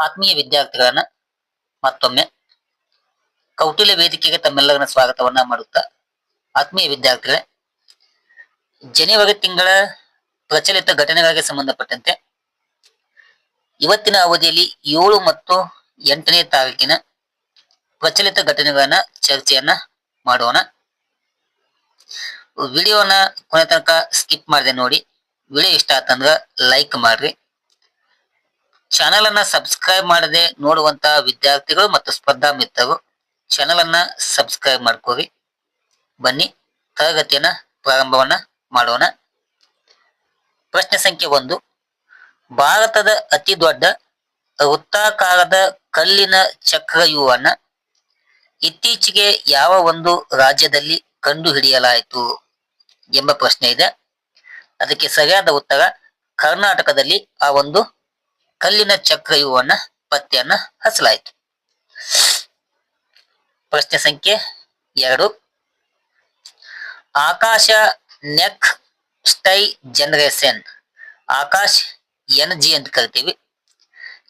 ಆತ್ಮೀಯ ವಿದ್ಯಾರ್ಥಿಗಳನ್ನ ಮತ್ತೊಮ್ಮೆ ಕೌಟಿಲ್ಯ ವೇದಿಕೆಗೆ ತಮ್ಮೆಲ್ಲರನ್ನ ಸ್ವಾಗತವನ್ನ ಮಾಡುತ್ತಾ, ಆತ್ಮೀಯ ವಿದ್ಯಾರ್ಥಿಗಳೇ, ಜನವರಿ ತಿಂಗಳ ಪ್ರಚಲಿತ ಘಟನೆಗಳಿಗೆ ಸಂಬಂಧಪಟ್ಟಂತೆ ಇವತ್ತಿನ ಅವಧಿಯಲ್ಲಿ 7 ಮತ್ತು 8ನೇ ತಾರೀಕಿನ ಪ್ರಚಲಿತ ಘಟನೆಗಳನ್ನ ಚರ್ಚೆಯನ್ನ ಮಾಡೋಣ. ವಿಡಿಯೋನ ಕೊನೆ ತನಕ ಸ್ಕಿಪ್ ಮಾಡದೆ ನೋಡಿ. ವಿಡಿಯೋ ಇಷ್ಟ ಆತಂದ್ರ ಲೈಕ್ ಮಾಡ್ರಿ. ಚಾನೆಲ್ ಅನ್ನ ಸಬ್ಸ್ಕ್ರೈಬ್ ಮಾಡದೆ ನೋಡುವಂತ ವಿದ್ಯಾರ್ಥಿಗಳು ಮತ್ತು ಸ್ಪರ್ಧಾ ಮಿತ್ರರು ಚಾನೆಲ್ ಅನ್ನ ಸಬ್ಸ್ಕ್ರೈಬ್ ಮಾಡ್ಕೋರಿ. ಬನ್ನಿ ತರಗತಿಯನ್ನ ಪ್ರಾರಂಭವನ್ನ ಮಾಡೋಣ. ಪ್ರಶ್ನೆ ಸಂಖ್ಯೆ 1. ಭಾರತದ ಅತಿ ದೊಡ್ಡ ವೃತ್ತಾಕಾರದ ಕಲ್ಲಿನ ಚಕ್ರವ್ಯೂಹವನ್ನ ಇತ್ತೀಚೆಗೆ ಯಾವ ಒಂದು ರಾಜ್ಯದಲ್ಲಿ ಕಂಡು ಹಿಡಿಯಲಾಯಿತು ಎಂಬ ಪ್ರಶ್ನೆ ಇದೆ. ಅದಕ್ಕೆ ಸರಿಯಾದ ಉತ್ತರ ಕರ್ನಾಟಕದಲ್ಲಿ ಆ ಒಂದು ಕಲ್ಲಿನ ಚಕ್ರವ್ಯೂಹವನ್ನ ಪತ್ತೆಯನ್ನ ಹಚ್ಚಲಾಯಿತು. ಪ್ರಶ್ನೆ ಸಂಖ್ಯೆ 2. ಆಕಾಶ ನೆಕ್ ಸ್ಟೈ ಜನರೇಷನ್, ಆಕಾಶ್ NG ಅಂತ ಕರಿತೀವಿ,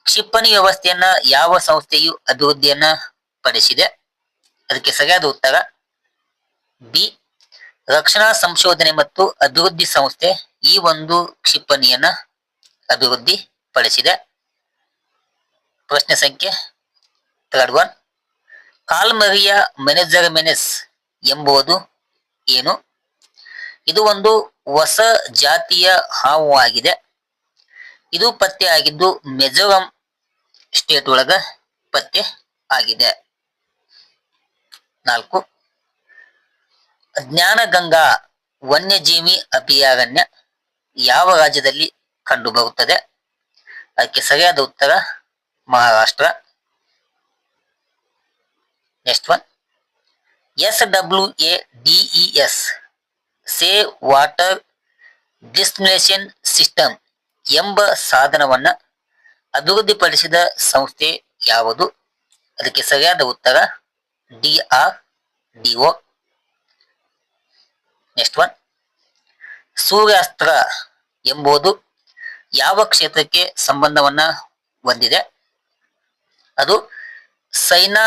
ಕ್ಷಿಪಣಿ ವ್ಯವಸ್ಥೆಯನ್ನ ಯಾವ ಸಂಸ್ಥೆಯು ಅಭಿವೃದ್ಧಿಯನ್ನ ಪಡಿಸಿದೆ? ಅದಕ್ಕೆ ಸರಿಯಾದ ಉತ್ತರ ಬಿ, ರಕ್ಷಣಾ ಸಂಶೋಧನೆ ಮತ್ತು ಅಭಿವೃದ್ಧಿ ಸಂಸ್ಥೆ ಈ ಒಂದು ಕ್ಷಿಪಣಿಯನ್ನ ಅಭಿವೃದ್ಧಿ ಪಡಿಸಿದೆ. ಪ್ರಶ್ನೆ ಸಂಖ್ಯೆ 3. ಕಾಲ್ಮರಿಯಾ ಮೆನೆಸ್ ಎಂಬುದು ಏನು? ಇದು ಒಂದು ಹೊಸ ಜಾತಿಯ ಹಾವು ಆಗಿದೆ. ಇದು ಪತ್ತೆ ಆಗಿದ್ದು ಮಿಜೋರಾಂ ಸ್ಟೇಟ್ ಒಳಗ ಪತ್ತೆ ಆಗಿದೆ. 4. ಜ್ಞಾನಗಂಗಾ ವನ್ಯಜೀವಿ ಅಭಯಾರಣ್ಯ ಯಾವ ರಾಜ್ಯದಲ್ಲಿ ಕಂಡು ಬರುತ್ತದೆ? ಅದಕ್ಕೆ ಸರಿಯಾದ ಉತ್ತರ Maharashtra. Next one, SWADES save water distillation system ಎಂಬ ಸಾಧನವನ್ನ ಅಭಿವೃದ್ಧಿಪಡಿಸಿದ ಸಂಸ್ಥೆ ಯಾವುದು? ಅದಕ್ಕೆ ಸರಿಯಾದ ಉತ್ತರ DRDO. ನೆಕ್ಸ್ಟ್ ಒನ್, ಸೂರ್ಯಾಸ್ತ್ರ ಎಂಬುದು ಯಾವ ಕ್ಷೇತ್ರಕ್ಕೆ ಸಂಬಂಧವನ್ನ ಹೊಂದಿದೆ? ಅದು ಸೈನಾ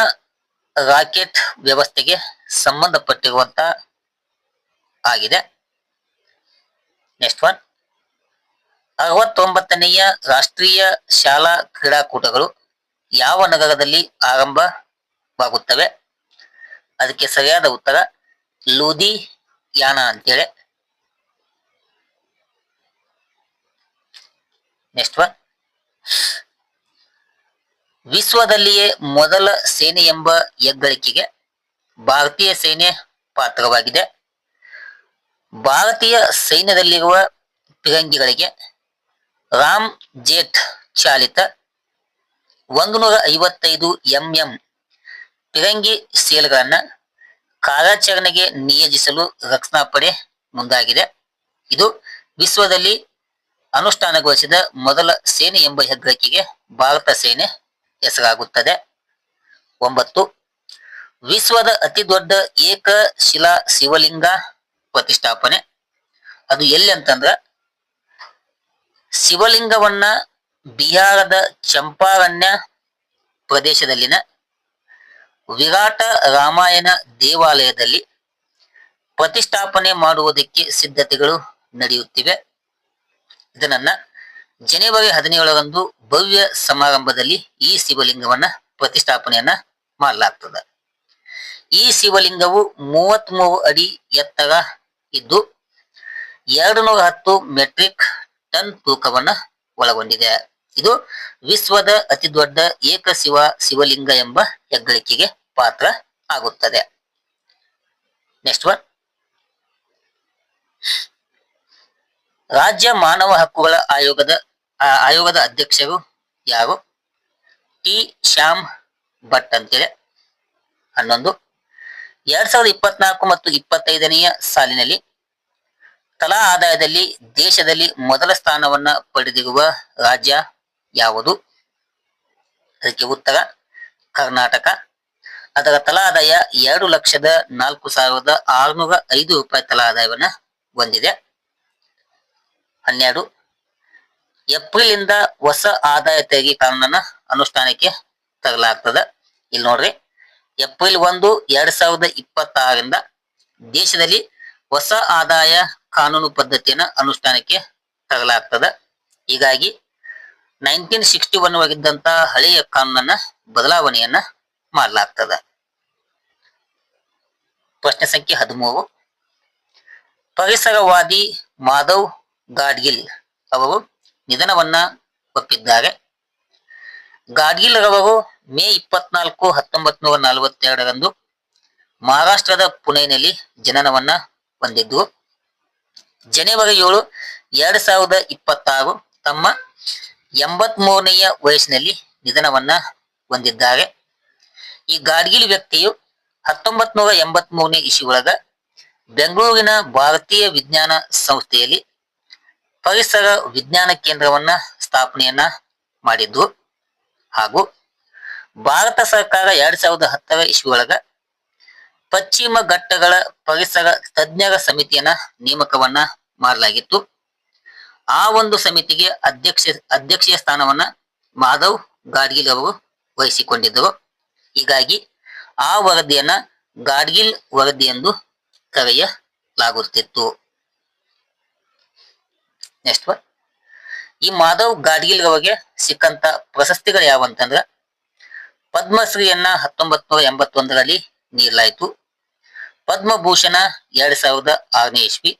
ರಾಕೆಟ್ ವ್ಯವಸ್ಥೆಗೆ ಸಂಬಂಧಪಟ್ಟಿರುವಂತ ಆಗಿದೆ. ನೆಕ್ಸ್ಟ್ ಒನ್, 69ನೆಯ ರಾಷ್ಟ್ರೀಯ ಶಾಲಾ ಕ್ರೀಡಾಕೂಟಗಳು ಯಾವ ನಗರದಲ್ಲಿ ಆರಂಭವಾಗುತ್ತವೆ? ಅದಕ್ಕೆ ಸರಿಯಾದ ಉತ್ತರ ಲೂಧಿಯಾನ ಅಂತೇಳಿ. ನೆಕ್ಸ್ಟ್ ಒನ್, ವಿಶ್ವದಲ್ಲಿಯೇ ಮೊದಲ ಸೇನೆ ಎಂಬ ಹೆಗ್ಗಳಿಕೆಗೆ ಭಾರತೀಯ ಸೇನೆ ಪಾತ್ರವಾಗಿದೆ. ಭಾರತೀಯ ಸೈನ್ಯದಲ್ಲಿರುವ ಫಿರಂಗಿಗಳಿಗೆ ರಾಮ್ ಜೇಟ್ ಚಾಲಿತ 155 mm ಫಿರಂಗಿ ಸೇಲ್ಗಳನ್ನ ಕಾರ್ಯಾಚರಣೆಗೆ ನಿಯೋಜಿಸಲು ರಕ್ಷಣಾ ಪಡೆ ಮುಂದಾಗಿದೆ. ಇದು ವಿಶ್ವದಲ್ಲಿ ಅನುಷ್ಠಾನಗೊಳಿಸಿದ ಮೊದಲ ಸೇನೆ ಎಂಬ ಹೆಗ್ಗಳಿಕೆಗೆ ಭಾರತ ಸೇನೆ ಹೆಸರಾಗುತ್ತದೆ. 9. ವಿಶ್ವದ ಅತಿ ದೊಡ್ಡ ಏಕಶಿಲಾ ಶಿವಲಿಂಗ ಪ್ರತಿಷ್ಠಾಪನೆ ಅದು ಎಲ್ಲಿ ಅಂತಂದ್ರ, ಶಿವಲಿಂಗವನ್ನ ಬಿಹಾರದ ಚಂಪಾರಣ್ಯ ಪ್ರದೇಶದಲ್ಲಿನ ವಿರಾಟ ರಾಮಾಯಣ ದೇವಾಲಯದಲ್ಲಿ ಪ್ರತಿಷ್ಠಾಪನೆ ಮಾಡುವುದಕ್ಕೆ ಸಿದ್ಧತೆಗಳು ನಡೆಯುತ್ತಿವೆ. ಇದನ್ನ ಜನವರಿ 17ರಂದು ಭವ್ಯ ಸಮಾರಂಭದಲ್ಲಿ ಈ ಶಿವಲಿಂಗವನ್ನ ಪ್ರತಿಷ್ಠಾಪನೆಯನ್ನ ಮಾಡಲಾಗ್ತದೆ. ಈ ಶಿವಲಿಂಗವು 33 ಅಡಿ ಎತ್ತರ ಇದ್ದು 210 ಮೆಟ್ರಿಕ್ ಟನ್ ತೂಕವನ್ನ ಒಳಗೊಂಡಿದೆ. ಇದು ವಿಶ್ವದ ಅತಿ ದೊಡ್ಡ ಶಿವಲಿಂಗ ಎಂಬ ಹೆಗ್ಗಳಿಕೆಗೆ ಪಾತ್ರ ಆಗುತ್ತದೆ. ನೆಕ್ಸ್ಟ್ ಒನ್, ರಾಜ್ಯ ಮಾನವ ಹಕ್ಕುಗಳ ಆಯೋಗದ ಅಧ್ಯಕ್ಷರು ಯಾರು? ಟಿ ಶ್ಯಾಮ್ ಭಟ್ ಅಂತೇಳಿ. 11. 2024 ಮತ್ತು 25ನೆಯ ಸಾಲಿನಲ್ಲಿ ತಲಾ ಆದಾಯದಲ್ಲಿ ದೇಶದಲ್ಲಿ ಮೊದಲ ಸ್ಥಾನವನ್ನ ಪಡೆದಿರುವ ರಾಜ್ಯ ಯಾವುದು? ಅದಕ್ಕೆ ಉತ್ತರ ಕರ್ನಾಟಕ. ಅದರ ತಲಾ ಆದಾಯ 2,04,605 ರೂಪಾಯಿ ತಲಾ ಆದಾಯವನ್ನ ಹೊಂದಿದೆ. 12. ಏಪ್ರಿಲ್ ಇಂದ ಹೊಸ ಆದಾಯ ತೆರಿಗೆ ಕಾನೂನನ್ನ ಅನುಷ್ಠಾನಕ್ಕೆ ತರಲಾಗ್ತದ. ಇಲ್ಲಿ ನೋಡ್ರಿ, ಏಪ್ರಿಲ್ 1, 2026ರಿಂದ ದೇಶದಲ್ಲಿ ಹೊಸ ಆದಾಯ ಕಾನೂನು ಪದ್ಧತಿಯನ್ನ ಅನುಷ್ಠಾನಕ್ಕೆ ತರಲಾಗ್ತದ. ಹೀಗಾಗಿ 1961 ಒಳಗಿದ್ದಂತ ಹಳೆಯ ಕಾನೂನನ್ನ ಬದಲಾವಣೆಯನ್ನ ಮಾಡಲಾಗ್ತದ. ಪ್ರಶ್ನೆ ಸಂಖ್ಯೆ 13. ಪರಿಸರವಾದಿ ಮಾಧವ್ ಗಾಡ್ಗಿಲ್ ಅವರು ನಿಧನವನ್ನ ಒಪ್ಪಿದ್ದಾರೆ. ಗಾಡ್ಗಿಲ್ ರವರು ಮೇ 24, 1942ರಂದು ಮಹಾರಾಷ್ಟ್ರದ ಪುಣೆಯಲ್ಲಿ ಜನನವನ್ನ ಹೊಂದಿದ್ದು, ಜನವರಿ 7, 2026 ತಮ್ಮ 83ನೆಯ ವಯಸ್ಸಿನಲ್ಲಿ ನಿಧನವನ್ನ ಹೊಂದಿದ್ದಾರೆ. ಈ ಗಾಡ್ಗಿಲ್ ವ್ಯಕ್ತಿಯು 1983ನೇ ಇಸ್ವಿಯೊಳಗ ಬೆಂಗಳೂರಿನ ಭಾರತೀಯ ವಿಜ್ಞಾನ ಸಂಸ್ಥೆಯಲ್ಲಿ ಪರಿಸರ ವಿಜ್ಞಾನ ಕೇಂದ್ರವನ್ನ ಸ್ಥಾಪನೆಯನ್ನ ಮಾಡಿದ್ದು ಹಾಗೂ ಭಾರತ ಸರ್ಕಾರ 2010 ಇಸ್ವಿಯೊಳಗ ಪಶ್ಚಿಮ ಘಟ್ಟಗಳ ಪರಿಸರ ತಜ್ಞರ ಸಮಿತಿಯನ್ನ ನೇಮಕವನ್ನ ಮಾಡಲಾಗಿತ್ತು. ಆ ಒಂದು ಸಮಿತಿಗೆ ಅಧ್ಯಕ್ಷೀಯ ಸ್ಥಾನವನ್ನ ಮಾಧವ್ ಗಾಡ್ಗಿಲ್ ಅವರು ವಹಿಸಿಕೊಂಡಿದ್ದರು. ಹೀಗಾಗಿ ಆ ವರದಿಯನ್ನ ಗಾಡ್ಗಿಲ್ ವರದಿ ಎಂದು ಕರೆಯಲಾಗುತ್ತಿತ್ತು. ನೆಕ್ಸ್ಟ್ ಒನ್, ಈ ಮಾಧವ್ ಗಾಡ್ಗಿಲ್ ರವರಿಗೆ ಸಿಕ್ಕಂತ ಪ್ರಶಸ್ತಿಗಳು ಯಾವಂತಂದ್ರ ಪದ್ಮಶ್ರೀಯನ್ನ 1981ರಲ್ಲಿ ನೀಡಲಾಯಿತು. ಪದ್ಮಭೂಷಣ 2006ನೇ ಇಸ್ವಿ,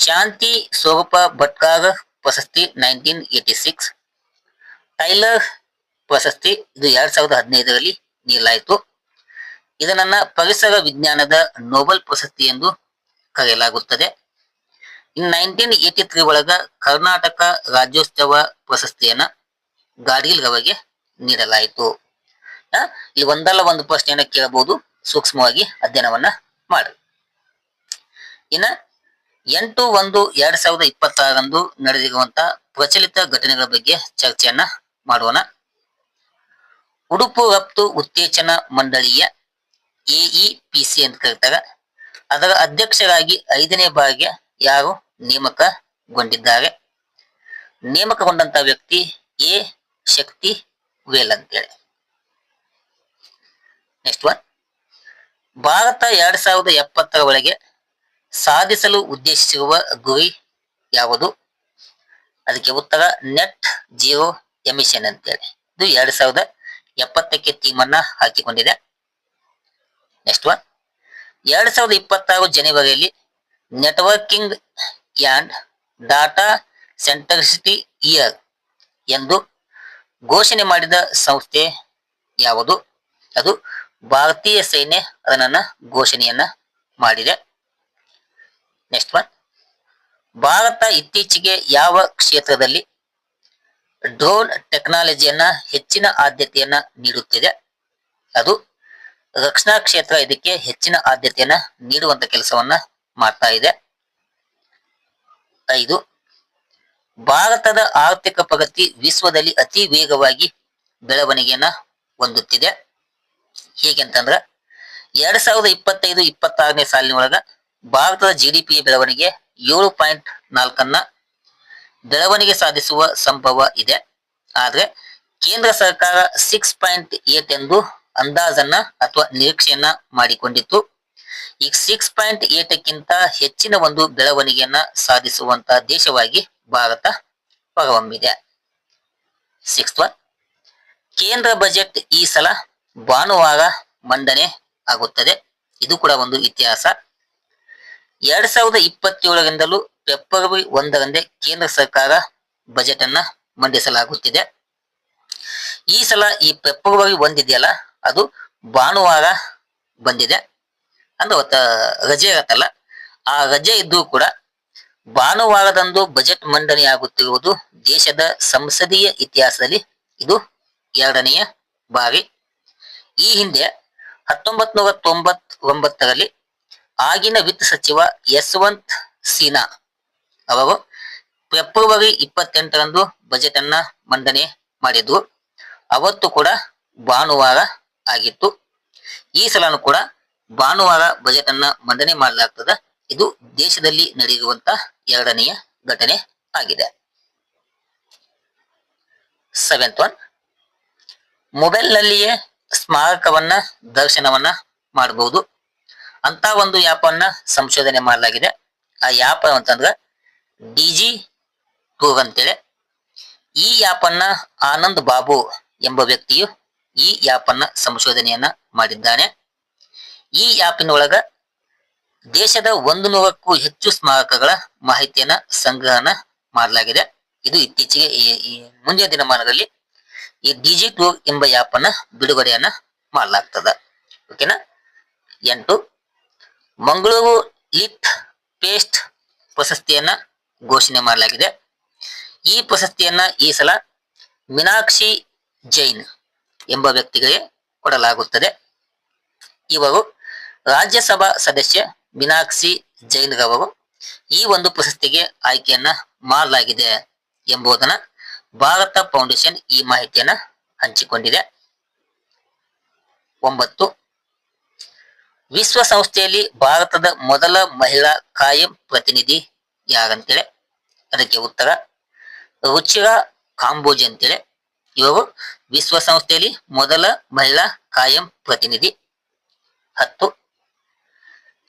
ಶಾಂತಿ ಸ್ವರೂಪ ಭಟ್ಕಾರ್ ಪ್ರಶಸ್ತಿ 1986, ಟೈಲರ್ ಪ್ರಶಸ್ತಿ ಇದು 2015ರಲ್ಲಿ ನೀಡಲಾಯಿತು. ಇದನ್ನ ಪರಿಸರ ವಿಜ್ಞಾನದ ನೊಬೆಲ್ ಪ್ರಶಸ್ತಿ ಎಂದು ಕರೆಯಲಾಗುತ್ತದೆ. 1983 ಒಳಗ ಕರ್ನಾಟಕ ರಾಜ್ಯೋತ್ಸವ ಪ್ರಶಸ್ತಿಯನ್ನ ಗಾಡ್ಗಿಲ್ ರವರಿಗೆ ನೀಡಲಾಯಿತು. ಇಲ್ಲಿ ಒಂದಲ್ಲ ಒಂದು ಪ್ರಶ್ನೆಯನ್ನ ಕೇಳಬಹುದು, ಸೂಕ್ಷ್ಮವಾಗಿ ಅಧ್ಯಯನವನ್ನ ಮಾಡಿ. ಇನ್ನ 8/1/2026ರಂದು ನಡೆದಿರುವಂತಹ ಪ್ರಚಲಿತ ಘಟನೆಗಳ ಬಗ್ಗೆ ಚರ್ಚೆಯನ್ನ ಮಾಡೋಣ. ಉಡುಪು ರಫ್ತು ಉತ್ತೇಜನ ಮಂಡಳಿಯ AEPC ಅಂತ ಕರೀತಾರೆ. ಅದರ ಅಧ್ಯಕ್ಷರಾಗಿ 5ನೇ ಬಾರಿಗೆ ಯಾರು ನೇಮಕಗೊಂಡಿದ್ದಾರೆ? ನೇಮಕಗೊಂಡಂತ ವ್ಯಕ್ತಿ ಎ ಶಕ್ತಿ ವೇಲ್ ಅಂತೇಳಿ. ನೆಕ್ಸ್ಟ್ ಒನ್, ಭಾರತ 2070ರ ಒಳಗೆ ಸಾಧಿಸಲು ಉದ್ದೇಶಿಸಿರುವ ಗುರಿ ಯಾವುದು? ಅದಕ್ಕೆ ಉತ್ತರ ನೆಟ್ ಜೀರೋ ಎಮಿಷನ್ ಅಂತೇಳಿ. ಇದು 2070ಕ್ಕೆ ಥೀಮ್ ಅನ್ನ ಹಾಕಿಕೊಂಡಿದೆ. ನೆಕ್ಸ್ಟ್ ಒನ್, 2026 ಜನವರಿಯಲ್ಲಿ ನೆಟ್ವರ್ಕಿಂಗ್ ಅಂಡ್ ಡಾಟಾ ಸೆಂಟ್ರಿಸಿಟಿ ಇಯರ್ ಎಂದು ಘೋಷಣೆ ಮಾಡಿದ ಸಂಸ್ಥೆ ಯಾವುದು? ಅದು ಭಾರತೀಯ ಸೇನೆ ಅದನ್ನ ಘೋಷಣೆಯನ್ನ ಮಾಡಿದೆ. ನೆಕ್ಸ್ಟ್ ಒನ್, ಭಾರತ ಇತ್ತೀಚೆಗೆ ಯಾವ ಕ್ಷೇತ್ರದಲ್ಲಿ ಡ್ರೋನ್ ಟೆಕ್ನಾಲಜಿಯನ್ನ ಹೆಚ್ಚಿನ ಆದ್ಯತೆಯನ್ನ ನೀಡುತ್ತಿದೆ? ಅದು ರಕ್ಷಣಾ ಕ್ಷೇತ್ರ ಇದಕ್ಕೆ ಹೆಚ್ಚಿನ ಆದ್ಯತೆಯನ್ನ ನೀಡುವಂತ ಕೆಲಸವನ್ನ ಮಾಡ್ತಾ ಇದೆ. 5, ಭಾರತದ ಆರ್ಥಿಕ ಪ್ರಗತಿ ವಿಶ್ವದಲ್ಲಿ ಅತಿ ವೇಗವಾಗಿ ಬೆಳವಣಿಗೆಯನ್ನ ಹೊಂದುತ್ತಿದೆ. ಹೇಗೆಂತಂದ್ರ 2025-26ನೇ ಸಾಲಿನೊಳಗ ಭಾರತದ GDP ಬೆಳವಣಿಗೆ 7.4 ಬೆಳವಣಿಗೆ ಸಾಧಿಸುವ ಸಂಭವ ಇದೆ. ಆದ್ರೆ ಕೇಂದ್ರ ಸರ್ಕಾರ 6.8 ಎಂದು ಅಂದಾಜನ್ನ ಅಥವಾ ನಿರೀಕ್ಷೆಯನ್ನ ಮಾಡಿಕೊಂಡಿತ್ತು. ಈಗ 6.8ಕ್ಕಿಂತ ಹೆಚ್ಚಿನ ಒಂದು ಬೆಳವಣಿಗೆಯನ್ನ ಸಾಧಿಸುವಂತ ದೇಶವಾಗಿ ಭಾರತ ಹೊರಹೊಮ್ಮಿದೆ. 6th ಒನ್, ಕೇಂದ್ರ ಬಜೆಟ್ ಈ ಸಲ ಭಾನುವಾರ ಮಂಡನೆ ಆಗುತ್ತದೆ. ಇದು ಕೂಡ ಒಂದು ಇತಿಹಾಸ. 2027ರಿಂದಲೂ ಫೆಬ್ರವರಿ 1ರಂದೇ ಕೇಂದ್ರ ಸರ್ಕಾರ ಬಜೆಟ್ ಅನ್ನ ಮಂಡಿಸಲಾಗುತ್ತಿದೆ. ಈ ಸಲ ಈ ಫೆಬ್ರವರಿ 1 ಇದೆಯಲ್ಲ, ಅದು ಭಾನುವಾರ ಬಂದಿದೆ. ಅಂದ್ರೆ ರಜೆ ಇರತ್ತಲ್ಲ, ಆ ರಜೆ ಇದ್ದು ಕೂಡ ಭಾನುವಾರದಂದು ಬಜೆಟ್ ಮಂಡನೆಯಾಗುತ್ತಿರುವುದು ದೇಶದ ಸಂಸದೀಯ ಇತಿಹಾಸದಲ್ಲಿ ಇದು 2ನೆಯ ಬಾರಿ. ಈ ಹಿಂದೆ 1999ರಲ್ಲಿ ಆಗಿನ ವಿತ್ತ ಸಚಿವ ಯಶವಂತ್ ಸಿನ್ಹಾ ಅವರು ಫೆಬ್ರವರಿ 28ರಂದು ಬಜೆಟ್ ಅನ್ನ ಮಂಡನೆ ಮಾಡಿದ್ರು. ಅವತ್ತು ಕೂಡ ಭಾನುವಾರ ಆಗಿತ್ತು. ಈ ಸಲನೂ ಕೂಡ ಭಾನುವಾರ ಬಜೆಟ್ ಅನ್ನ ಮಂಡನೆ ಮಾಡಲಾಗ್ತದೆ. ಇದು ದೇಶದಲ್ಲಿ ನಡೆಯುವಂತ 2ನೆಯ ಘಟನೆ ಆಗಿದೆ. 7th ಒನ್, ಮೊಬೈಲ್ ನಲ್ಲಿಯೇ ಸ್ಮಾರಕವನ್ನ ದರ್ಶನವನ್ನ ಮಾಡಬಹುದು ಅಂತ ಒಂದು ಆ್ಯಪ್ ಅನ್ನ ಸಂಶೋಧನೆ ಮಾಡಲಾಗಿದೆ. ಆ ಆ್ಯಪ್ ಅಂತಂದ್ರ ಡಿಜಿ ಟೂರ್ ಅಂತೇಳಿ. ಈ ಆ್ಯಪ್ ಅನ್ನ ಆನಂದ್ ಬಾಬು ಎಂಬ ವ್ಯಕ್ತಿಯು ಈ ಆ್ಯಪ್ ಅನ್ನ ಸಂಶೋಧನೆಯನ್ನ ಮಾಡಿದ್ದಾನೆ. ಈ ಆ್ಯಪಿನ ಒಳಗ ದೇಶದ 100ಕ್ಕೂ ಹೆಚ್ಚು ಸ್ಮಾರಕಗಳ ಮಾಹಿತಿಯನ್ನ ಸಂಗ್ರಹಣ ಮಾಡಲಾಗಿದೆ. ಇದು ಇತ್ತೀಚೆಗೆ ಈ ಮುಂದಿನ ದಿನಮಾನಗಳಲ್ಲಿ ಈ ಡಿಜಿ ಟೂರ್ ಎಂಬ ಆ್ಯಪ್ ಅನ್ನ ಬಿಡುಗಡೆಯನ್ನ ಮಾಡಲಾಗ್ತದ. ಓಕೆನಾ. 8 ಮಂಗಳೂರು ಲಿಟ್ ಪೇಸ್ಟ್ ಪ್ರಶಸ್ತಿಯನ್ನ ಘೋಷಣೆ ಮಾಡಲಾಗಿದೆ. ಈ ಪ್ರಶಸ್ತಿಯನ್ನ ಈ ಸಲ ಮೀನಾಕ್ಷಿ ಜೈನ್ ಎಂಬ ವ್ಯಕ್ತಿಗಳಿಗೆ ಕೊಡಲಾಗುತ್ತದೆ. ಇವರು ರಾಜ್ಯಸಭಾ ಸದಸ್ಯ ಮೀನಾಕ್ಷಿ ಜೈನ್ ರವರು ಈ ಒಂದು ಪ್ರಶಸ್ತಿಗೆ ಆಯ್ಕೆಯನ್ನ ಮಾಡಲಾಗಿದೆ ಎಂಬುದನ್ನ ಭಾರತ ಫೌಂಡೇಶನ್ ಈ ಮಾಹಿತಿಯನ್ನ ಹಂಚಿಕೊಂಡಿದೆ. 9 ವಿಶ್ವಸಂಸ್ಥೆಯಲ್ಲಿ ಭಾರತದ ಮೊದಲ ಮಹಿಳಾ ಕಾಯಂ ಪ್ರತಿನಿಧಿ ಯಾರಂತೇಳಿ. ಅದಕ್ಕೆ ಉತ್ತರ ರುಚಿರಾ ಕಾಂಬೋಜ್ ಅಂತೇಳಿ. ಇವರು ವಿಶ್ವಸಂಸ್ಥೆಯಲ್ಲಿ ಮೊದಲ ಮಹಿಳಾ ಕಾಯಂ ಪ್ರತಿನಿಧಿ. 10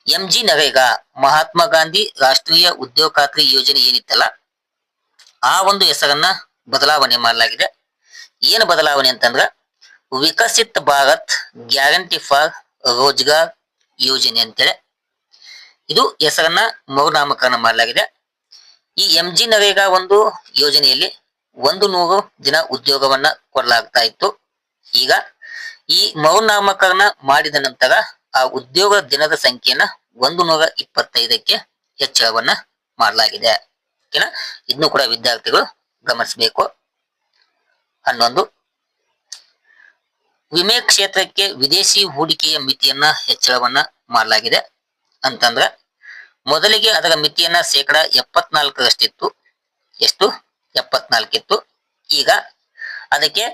MG ನರೇಗಾ ಮಹಾತ್ಮ ಗಾಂಧಿ ರಾಷ್ಟ್ರೀಯ ಉದ್ಯೋಗ ಖಾತ್ರಿ ಯೋಜನೆ ಏನಿತ್ತಲ್ಲ ಆ ಒಂದು ಹೆಸರನ್ನ ಬದಲಾವಣೆ ಮಾಡಲಾಗಿದೆ. ಏನು ಬದಲಾವಣೆ ಅಂತಂದ್ರ ವಿಕಸಿತ್ ಭಾರತ್ ಗ್ಯಾರಂಟಿ ಫಾರ್ ರೋಜ್ಗಾರ್ ಯೋಜನೆ ಅಂತೇಳಿ ಇದು ಹೆಸರನ್ನ ಮರುನಾಮಕರಣ ಮಾಡಲಾಗಿದೆ. ಈ MG ನರೇಗಾ ಒಂದು ಯೋಜನೆಯಲ್ಲಿ 100 ದಿನ ಉದ್ಯೋಗವನ್ನ ಕೊಡಲಾಗ್ತಾ ಇತ್ತು. ಈಗ ಈ ಮರುನಾಮಕರಣ ಮಾಡಿದ ನಂತರ ಆ ಉದ್ಯೋಗ ದಿನದ ಸಂಖ್ಯೆಯನ್ನ 125ಕ್ಕೆ ಹೆಚ್ಚಳವನ್ನ ಮಾಡಲಾಗಿದೆ. ಓಕೆನಾ. ಇದನ್ನು ಕೂಡ ವಿದ್ಯಾರ್ಥಿಗಳು ಗಮನಿಸಬೇಕು. 11 ವಿಮೆ ಕ್ಷೇತ್ರಕ್ಕೆ ವಿದೇಶಿ ಹೂಡಿಕೆಯ ಮಿತಿಯನ್ನ ಹೆಚ್ಚಳವನ್ನ ಮಾಡಲಾಗಿದೆ. ಅಂತಂದ್ರ ಮೊದಲಿಗೆ ಅದರ ಮಿತಿಯನ್ನ 74%ರಷ್ಟಿತ್ತು. ಎಷ್ಟು? 74 ಇತ್ತು. ಈಗ ಅದಕ್ಕೆ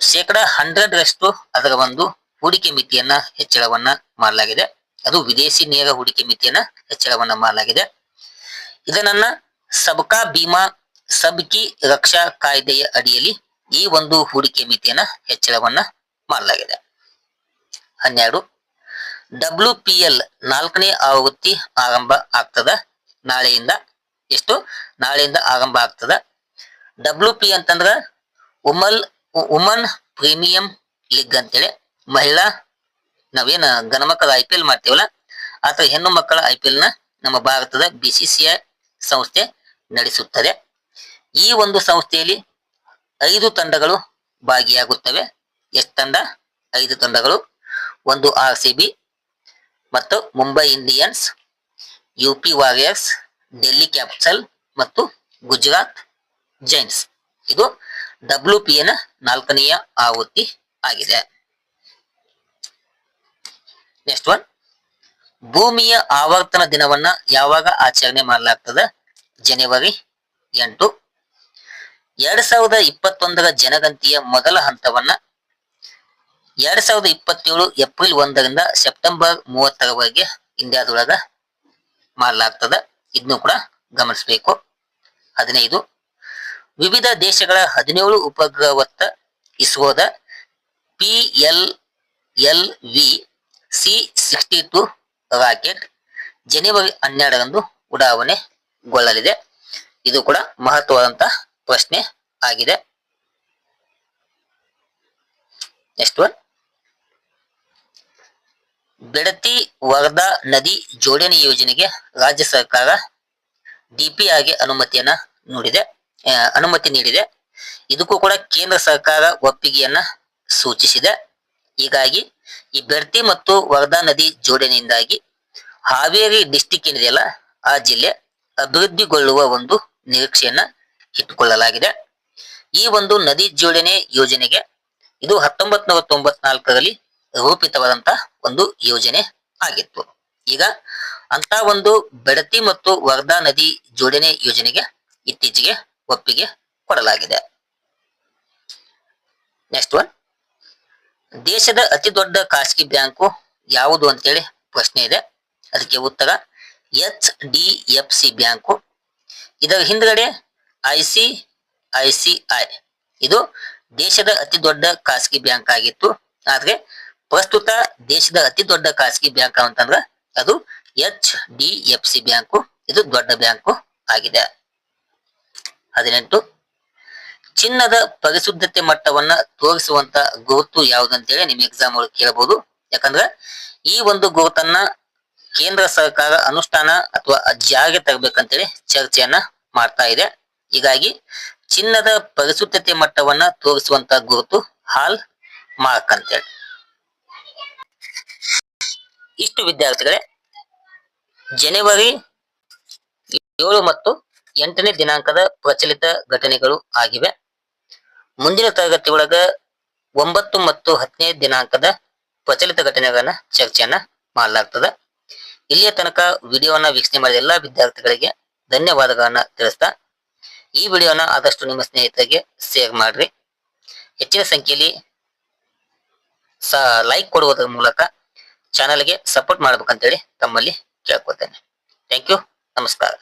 100%ರಷ್ಟು ಅದರ ಒಂದು ಹೂಡಿಕೆ ಮಿತಿಯನ್ನ ಹೆಚ್ಚಳವನ್ನ ಮಾಡಲಾಗಿದೆ. ಅದು ವಿದೇಶಿ ನೇರ ಹೂಡಿಕೆ ಮಿತಿಯನ್ನ ಹೆಚ್ಚಳವನ್ನ ಮಾಡಲಾಗಿದೆ. ಇದನ್ನ ಸಬ್ಕಾ ಬಿಮಾ ಸಬ್ಕಿ ರಕ್ಷಾ ಕಾಯ್ದೆಯ ಅಡಿಯಲ್ಲಿ ಈ ಒಂದು ಹೂಡಿಕೆ ಮಿತಿಯನ್ನ ಹೆಚ್ಚಳವನ್ನ ಮಾಡಲಾಗಿದೆ. 12 WPL 4ನೇ ಆವೃತ್ತಿ ಆರಂಭ ಆಗ್ತದ ನಾಳೆಯಿಂದ. ಎಷ್ಟು? ನಾಳೆಯಿಂದ ಆರಂಭ ಆಗ್ತದ. WP ಅಂತಂದ್ರ ವುಮನ್ ಪ್ರೀಮಿಯಂ ಲೀಗ್ ಅಂತೇಳಿ. ಮಹಿಳಾ ನಾವೇನ ಗಣಮಕ್ಕಳ IPL ಮಾಡ್ತೀವಲ್ಲ ಅಥವಾ ಹೆಣ್ಣು ಮಕ್ಕಳ IPL ನ ನಮ್ಮ ಭಾರತದ BCCI ಸಂಸ್ಥೆ ನಡೆಸುತ್ತದೆ. ಈ ಒಂದು ಸಂಸ್ಥೆಯಲ್ಲಿ 5 ತಂಡಗಳು ಭಾಗಿಯಾಗುತ್ತವೆ. ಎಷ್ಟು ತಂಡ? 5 ತಂಡಗಳು. ಒಂದು RCB ಮತ್ತು Mumbai Indians, UP warriors, Delhi capital ಮತ್ತು ಗುಜರಾತ್ ಜೈಂಟ್ಸ್. ಇದು WPL ನ 4ನೆಯ ಆವೃತ್ತಿ ಆಗಿದೆ. ನೆಕ್ಸ್ಟ್ ಒನ್, ಭೂಮಿಯ ಆವರ್ತನ ದಿನವನ್ನ ಯಾವಾಗ ಆಚರಣೆ ಮಾಡಲಾಗ್ತದೆ? ಜನವರಿ 8. 2021ರ ಜನಗಣತಿಯ ಮೊದಲ ಹಂತವನ್ನ 2027 ಏಪ್ರಿಲ್ 1ರಿಂದ ಸೆಪ್ಟೆಂಬರ್ 30ರವರೆಗೆ ಇಂಡಿಯಾದೊಳಗ ಮಾಡಲಾಗ್ತದ. ಇದನ್ನು ಕೂಡ ಗಮನಿಸಬೇಕು. 15 ವಿವಿಧ ದೇಶಗಳ 17 ಉಪಗ್ರಹವತ್ತ ಇಸ್ರೋದ PLLV C-62 ರಾಕೆಟ್ ಜನವರಿ 12ರಂದು ಉಡಾವಣೆಗೊಳ್ಳಲಿದೆ. ಇದು ಕೂಡ ಮಹತ್ವದಂತ ಪ್ರಶ್ನೆ ಆಗಿದೆ. ನೆಕ್ಸ್ಟ್ ಒನ್, ಬೆಡತಿ ವರ್ಧಾ ನದಿ ಜೋಡಣೆ ಯೋಜನೆಗೆ ರಾಜ್ಯ ಸರ್ಕಾರ DPRಗೆ ಅನುಮತಿ ನೀಡಿದೆ. ಇದಕ್ಕೂ ಕೂಡ ಕೇಂದ್ರ ಸರ್ಕಾರ ಒಪ್ಪಿಗೆಯನ್ನ ಸೂಚಿಸಿದೆ. ಹೀಗಾಗಿ ಈ ಬೆಡತಿ ಮತ್ತು ವರ್ಧಾ ನದಿ ಜೋಡಣೆಯಿಂದಾಗಿ ಹಾವೇರಿ ಡಿಸ್ಟಿಕ್ ಏನಿದೆಯಲ್ಲ ಆ ಜಿಲ್ಲೆ ಅಭಿವೃದ್ಧಿಗೊಳ್ಳುವ ಒಂದು ನಿರೀಕ್ಷೆಯನ್ನ ಇಟ್ಟುಕೊಳ್ಳಲಾಗಿದೆ. ಈ ಒಂದು ನದಿ ಜೋಡಣೆ ಯೋಜನೆಗೆ ಇದು 1994ರಲ್ಲಿ ರೂಪಿತವಾದಂತ ಒಂದು ಯೋಜನೆ ಆಗಿತ್ತು. ಈಗ ಅಂತ ಒಂದು ಬೆಡತಿ ಮತ್ತು ವರ್ಧಾ ನದಿ ಜೋಡಣೆ ಯೋಜನೆಗೆ ಇತ್ತೀಚೆಗೆ ಒಪ್ಪಿಗೆ ಕೊಡಲಾಗಿದೆ. ನೆಕ್ಸ್ಟ್ ಒನ್, ದೇಶದ ಅತಿ ದೊಡ್ಡ ಖಾಸಗಿ ಬ್ಯಾಂಕು ಯಾವುದು ಅಂತೇಳಿ ಪ್ರಶ್ನೆ ಇದೆ. ಅದಕ್ಕೆ ಉತ್ತರ HDFC ಬ್ಯಾಂಕು. ಇದರ ಹಿಂದ್ಗಡೆ ICICI ಇದು ದೇಶದ ಅತಿ ದೊಡ್ಡ ಖಾಸಗಿ ಬ್ಯಾಂಕ್ ಆಗಿತ್ತು. ಆದ್ರೆ ಪ್ರಸ್ತುತ ದೇಶದ ಅತಿ ದೊಡ್ಡ ಖಾಸಗಿ ಬ್ಯಾಂಕ್ ಅಂತಂದ್ರ ಅದು HDFC ಬ್ಯಾಂಕು. ಇದು ದೊಡ್ಡ ಬ್ಯಾಂಕು ಆಗಿದೆ. 18 ಚಿನ್ನದ ಪರಿಶುದ್ಧತೆ ಮಟ್ಟವನ್ನ ತೋರಿಸುವಂತ ಗುರುತು ಯಾವ್ದಂತೇಳಿ ನಿಮ್ ಎಕ್ಸಾಮ್ ಒಳಗೆ ಕೇಳಬಹುದು. ಯಾಕಂದ್ರ ಈ ಒಂದು ಗುರುತನ್ನ ಕೇಂದ್ರ ಸರ್ಕಾರ ಅನುಷ್ಠಾನ ಅಥವಾ ಜಾರಿಗೆ ತರಬೇಕಂತೇಳಿ ಚರ್ಚೆಯನ್ನ ಮಾಡ್ತಾ ಇದೆ. ಹೀಗಾಗಿ ಚಿನ್ನದ ಪರಿಶುದ್ಧತೆ ಮಟ್ಟವನ್ನ ತೋರಿಸುವಂತ ಗುರುತು ಹಾಲ್ ಮಾರ್ಕ್ ಅಂತೇಳಿ. ಇಷ್ಟು ವಿದ್ಯಾರ್ಥಿಗಳೇ ಜನವರಿ 7 ಮತ್ತು 8ನೇ ದಿನಾಂಕದ ಪ್ರಚಲಿತ ಘಟನೆಗಳು ಆಗಿವೆ. ಮುಂದಿನ ತರಗತಿ ಒಳಗ 9 ಮತ್ತು 10ನೇ ದಿನಾಂಕದ ಪ್ರಚಲಿತ ಘಟನೆಗಳನ್ನ ಚರ್ಚೆಯನ್ನ ಮಾಡಲಾಗ್ತದೆ. ಇಲ್ಲಿಯ ತನಕ ವಿಡಿಯೋವನ್ನ ವೀಕ್ಷಣೆ ಮಾಡಿದ ಎಲ್ಲಾ ವಿದ್ಯಾರ್ಥಿಗಳಿಗೆ ಧನ್ಯವಾದಗಳನ್ನ ತಿಳಿಸ್ತಾ ಈ ವಿಡಿಯೋನ ಆದಷ್ಟು ನಿಮ್ಮ ಸ್ನೇಹಿತರಿಗೆ ಶೇರ್ ಮಾಡ್ರಿ. ಹೆಚ್ಚಿನ ಸಂಖ್ಯೆಯಲ್ಲಿ ಲೈಕ್ ಕೊಡುವುದರ ಮೂಲಕ ಚಾನಲ್ಗೆ ಸಪೋರ್ಟ್ ಮಾಡ್ಬೇಕಂತೇಳಿ ತಮ್ಮಲ್ಲಿ ಕೇಳ್ಕೊತೇನೆ. Thank you. ನಮಸ್ಕಾರ.